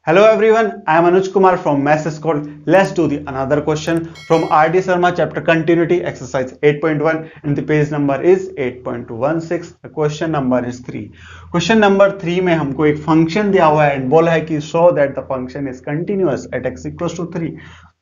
Hello everyone, I am Anuj Kumar from Maths School. Let's do the another question from R.D. Sharma chapter continuity exercise 8.1 and the page number is 8.16. The question number is 3. Question number 3 में हमको एक function दिया हुआ है and बोला है कि show that the function is continuous at x equals to 3.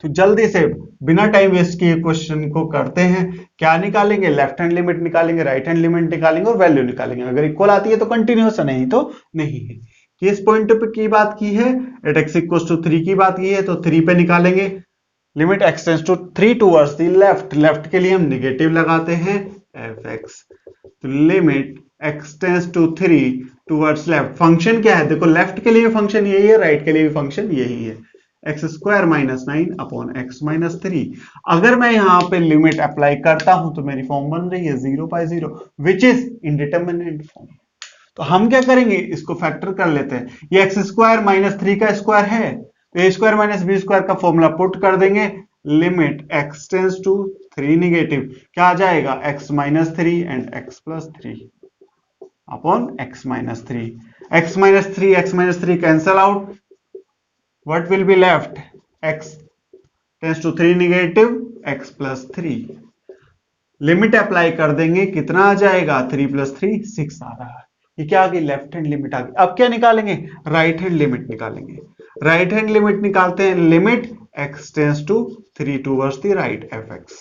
तो जल्दी से बिना टाइम वेस्ट किए क्वेश्चन को करते हैं। क्या निकालेंगे? लेफ्ट हैंड लिमिट निकालेंगे, राइट हैंड लिमिट निकालेंगे और वैल्यू निकालेंगे। अगर इक्वल आती है तो कंटिन्यूअस है, नहीं तो नहीं है। किस पॉइंट पे की बात की है? एट एक्स इक्वल्स टू 3 की बात की है, तो 3 पे निकालेंगे। Limit x tends to 3 towards the left, left के लिए हम निगेटिव लगाते हैं एफ एक्स। तो limit x tends to 3 towards left, function क्या है? देखो लेफ्ट के लिए फंक्शन यही है, राइट के लिए भी फंक्शन यही है, x square minus 9 upon x minus 3। अगर मैं यहां पे लिमिट अप्लाई करता हूं तो मेरी फॉर्म बन रही है 0/0 विच इज इंडिटरमिनेट फॉर्म। तो हम क्या करेंगे, इसको फैक्टर कर लेते हैं। ये एक्स स्क्वायर माइनस 3 का स्क्वायर है, तो A square minus B square का फॉर्मूला पुट कर देंगे। Limit x tends to 3 negative, क्या आ जाएगा? X minus 3 and x plus 3 upon x minus 3। X minus 3 cancel out, what will be left? x tends to 3 negative x plus 3। Limit apply कर देंगे, कितना आ जाएगा? 3 plus 3 6 आ रहा है। ये क्या आ गई? लेफ्ट हैंड लिमिट आ गई। अब क्या निकालेंगे? राइट हैंड लिमिट निकालेंगे। राइट हैंड लिमिट निकालते हैं। Limit x tends to 3 towards the right f x.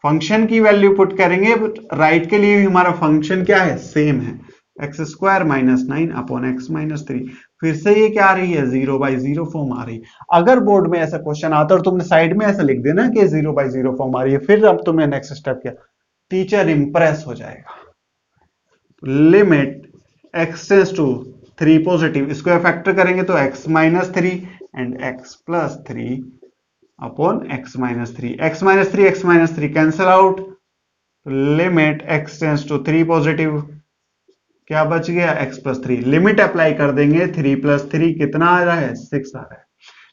Function की वैल्यू पुट करेंगे, बट राइट के लिए भी हमारा फंक्शन क्या है? सेम है, x square minus 9 upon x minus 3। फिर से ये क्या आ रही है? 0/0 फॉर्म आ रही है। अगर बोर्ड में ऐसा क्वेश्चन आता है और तुमने साइड में ऐसा लिख देना कि 0/0 फॉर्म आ रही है, फिर अब तुमने नेक्स्ट स्टेप किया, टीचर इंप्रेस हो जाएगा। Limit x tends to 3 positive, इसको फैक्टर करेंगे तो x minus 3 and x plus 3 upon x minus 3। X minus 3 cancel out. Limit x tends to 3 positive, क्या बच गया? x plus 3। लिमिट अप्लाई कर देंगे, 3 प्लस 3 कितना आ रहा है? 6 आ रहा है।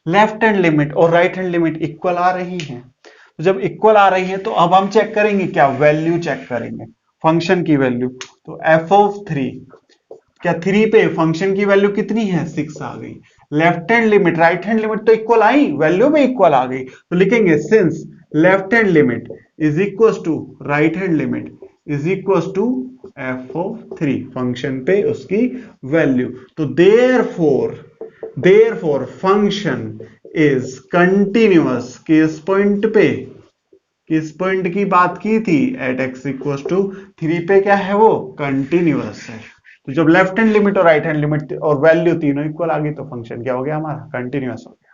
लेफ्ट हैंड लिमिट और राइट हैंड लिमिट इक्वल आ रही हैं। तो जब इक्वल आ रही है तो अब हम चेक करेंगे, क्या? वैल्यू चेक करेंगे, फंक्शन की वैल्यू। तो f ऑफ 3, क्या 3 पे फंक्शन की वैल्यू कितनी है? 6 आ गई। Left hand limit right hand limit तो इक्वल आई, वैल्यू में इक्वल आ गई, तो लिखेंगे since left hand limit is equal to right hand limit is equal to f of 3, function पे उसकी वैल्यू। तो देयरफॉर फंक्शन इज कंटिन्यूअस। किस पॉइंट पे? किस पॉइंट की बात की थी? एट x इक्वल टू 3 पे क्या है? वो कंटिन्यूअस है। तो जब लेफ्ट हैंड लिमिट और राइट हैंड लिमिट और वैल्यू तीनों इक्वल आ गई तो फंक्शन क्या हो गया? हमारा कंटिन्यूअस हो गया।